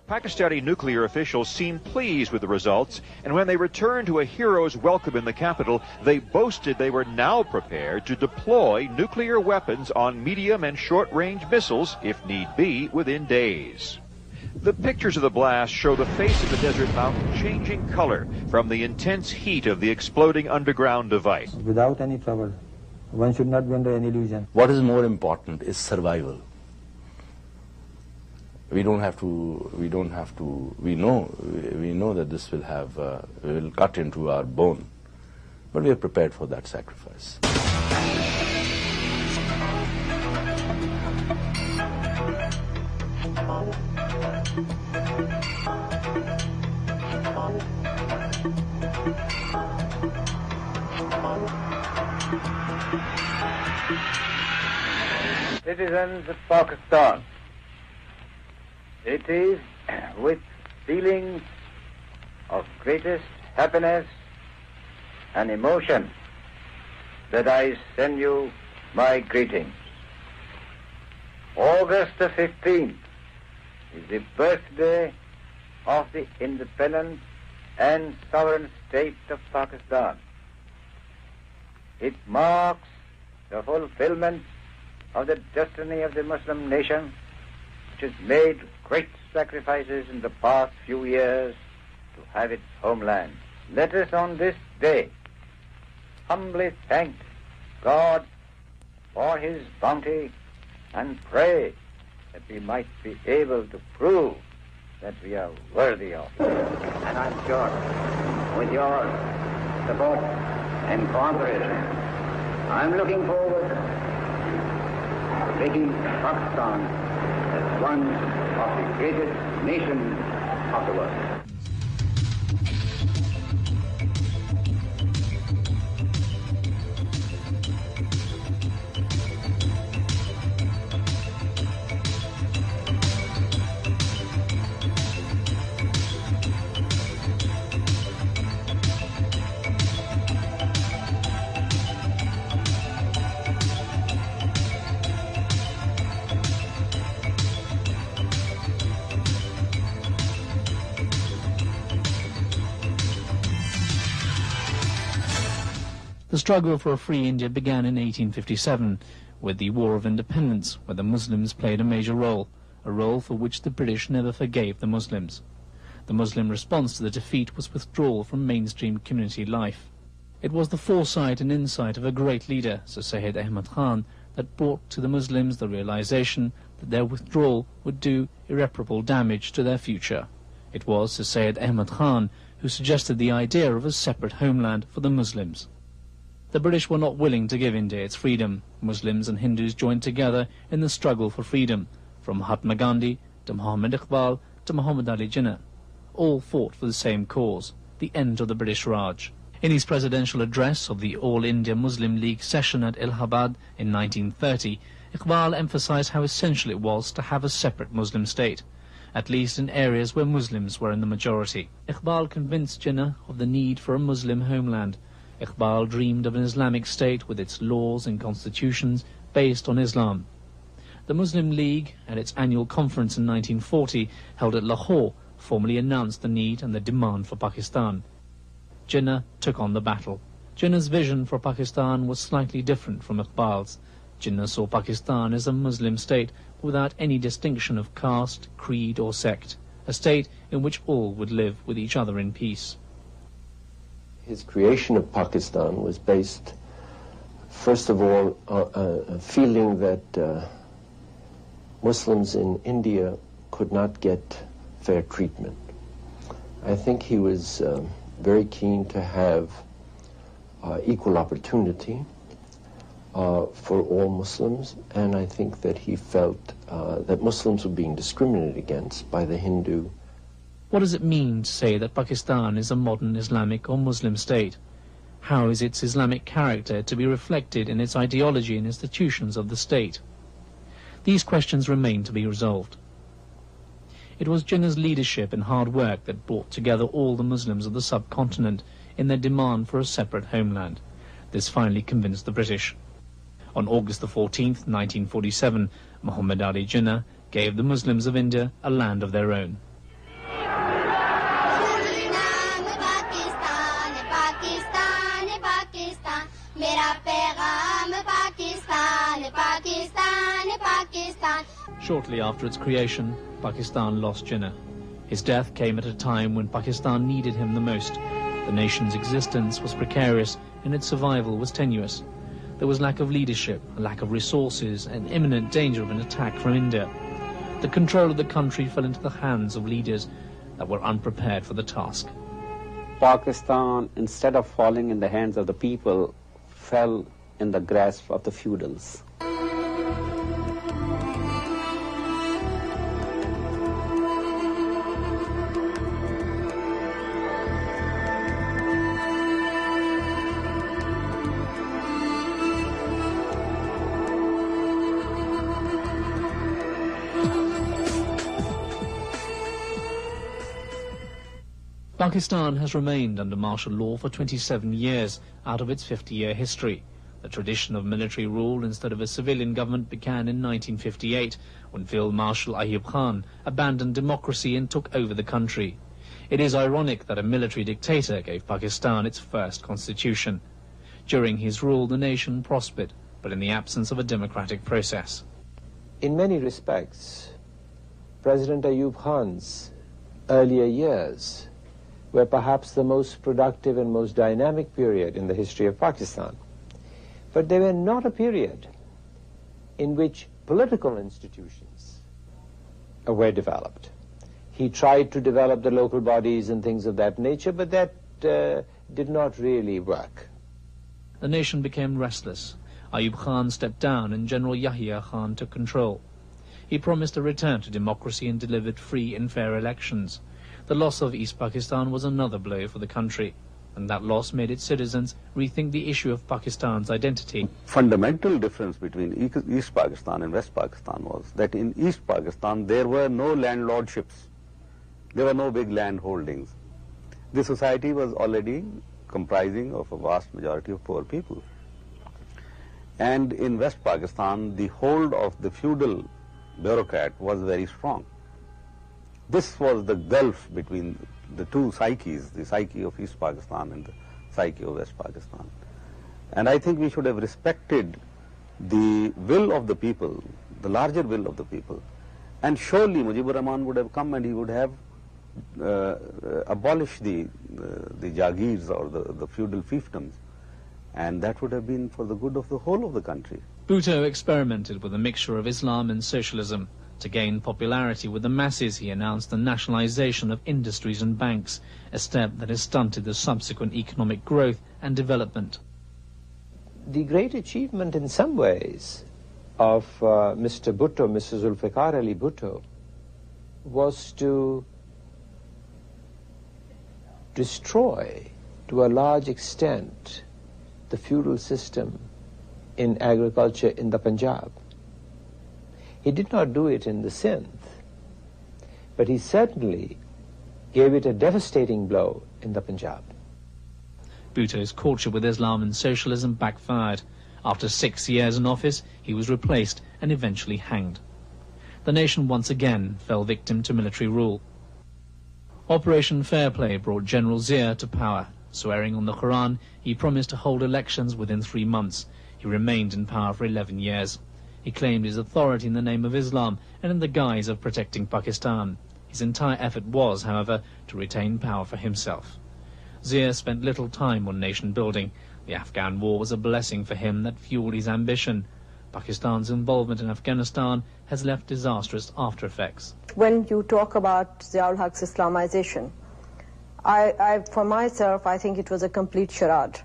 Pakistani nuclear officials seemed pleased with the results, and when they returned to a hero's welcome in the capital, they boasted they were now prepared to deploy nuclear weapons on medium and short-range missiles, if need be, within days. The pictures of the blast show the face of the desert mountain changing color from the intense heat of the exploding underground device. Without any trouble, one should not be under any illusion. What is more important is survival. We know that this will cut into our bone, but we are prepared for that sacrifice. Citizens of Pakistan, it is with feelings of greatest happiness and emotion that I send you my greetings. August the 15th is the birthday of the independent and sovereign state of Pakistan. It marks the fulfillment of the destiny of the Muslim nation, which has made great sacrifices in the past few years to have its homeland. Let us on this day humbly thank God for His bounty and pray that we might be able to prove that we are worthy of it. And I'm sure with your support and cooperation, I'm looking forward to making Pakistan as one of the greatest nations of the world. The struggle for a free India began in 1857 with the War of Independence, where the Muslims played a major role, a role for which the British never forgave the Muslims. The Muslim response to the defeat was withdrawal from mainstream community life. It was the foresight and insight of a great leader, Sir Syed Ahmad Khan, that brought to the Muslims the realization that their withdrawal would do irreparable damage to their future. It was Sir Syed Ahmad Khan who suggested the idea of a separate homeland for the Muslims. The British were not willing to give India its freedom. Muslims and Hindus joined together in the struggle for freedom, from Mahatma Gandhi to Muhammad Iqbal to Muhammad Ali Jinnah. All fought for the same cause, the end of the British Raj. In his presidential address of the All India Muslim League session at Allahabad in 1930, Iqbal emphasized how essential it was to have a separate Muslim state, at least in areas where Muslims were in the majority. Iqbal convinced Jinnah of the need for a Muslim homeland. Iqbal dreamed of an Islamic state with its laws and constitutions based on Islam. The Muslim League, at its annual conference in 1940, held at Lahore, formally announced the need and the demand for Pakistan. Jinnah took on the battle. Jinnah's vision for Pakistan was slightly different from Iqbal's. Jinnah saw Pakistan as a Muslim state without any distinction of caste, creed or sect, a state in which all would live with each other in peace. His creation of Pakistan was based, first of all, on a feeling that Muslims in India could not get fair treatment. I think he was very keen to have equal opportunity for all Muslims, and I think that he felt that Muslims were being discriminated against by the Hindu. What does it mean to say that Pakistan is a modern Islamic or Muslim state? How is its Islamic character to be reflected in its ideology and institutions of the state? These questions remain to be resolved. It was Jinnah's leadership and hard work that brought together all the Muslims of the subcontinent in their demand for a separate homeland. This finally convinced the British. On August the 14th, 1947, Muhammad Ali Jinnah gave the Muslims of India a land of their own. Shortly after its creation, Pakistan lost Jinnah. His death came at a time when Pakistan needed him the most. The nation's existence was precarious and its survival was tenuous. There was lack of leadership, a lack of resources, and imminent danger of an attack from India. The control of the country fell into the hands of leaders that were unprepared for the task. Pakistan, instead of falling in the hands of the people, fell in the grasp of the feudals. Pakistan has remained under martial law for 27 years out of its 50-year history. The tradition of military rule instead of a civilian government began in 1958 when Field Marshal Ayub Khan abandoned democracy and took over the country. It is ironic that a military dictator gave Pakistan its first constitution. During his rule, the nation prospered, but in the absence of a democratic process. In many respects, President Ayub Khan's earlier years were perhaps the most productive and most dynamic period in the history of Pakistan. But they were not a period in which political institutions were developed. He tried to develop the local bodies and things of that nature, but that did not really work. The nation became restless. Ayub Khan stepped down and General Yahya Khan took control. He promised a return to democracy and delivered free and fair elections. The loss of East Pakistan was another blow for the country, and that loss made its citizens rethink the issue of Pakistan's identity. Fundamental difference between East Pakistan and West Pakistan was that in East Pakistan there were no landlordships. There were no big land holdings. The society was already comprising of a vast majority of poor people. And in West Pakistan, the hold of the feudal bureaucrat was very strong. This was the gulf between the two psyches, the psyche of East Pakistan and the psyche of West Pakistan. And I think we should have respected the will of the people, the larger will of the people. And surely Mujibur Rahman would have come and he would have abolished the Jagirs or the feudal fiefdoms. And that would have been for the good of the whole of the country. Bhutto experimented with a mixture of Islam and socialism. To gain popularity with the masses, he announced the nationalization of industries and banks, a step that has stunted the subsequent economic growth and development. The great achievement in some ways of Mr. Bhutto, Mr. Zulfikar Ali Bhutto, was to destroy to a large extent the feudal system in agriculture in the Punjab. He did not do it in the Sindh, but he certainly gave it a devastating blow in the Punjab. Bhutto's courtship with Islam and socialism backfired. After 6 years in office, he was replaced and eventually hanged. The nation once again fell victim to military rule. Operation Fair Play brought General Zia to power. Swearing on the Quran, he promised to hold elections within 3 months. He remained in power for 11 years. He claimed his authority in the name of Islam and in the guise of protecting Pakistan. His entire effort was, however, to retain power for himself. Zia spent little time on nation building. The Afghan war was a blessing for him that fueled his ambition. Pakistan's involvement in Afghanistan has left disastrous after effects. When you talk about Zia-ul Haq's Islamization, for myself, I think it was a complete charade.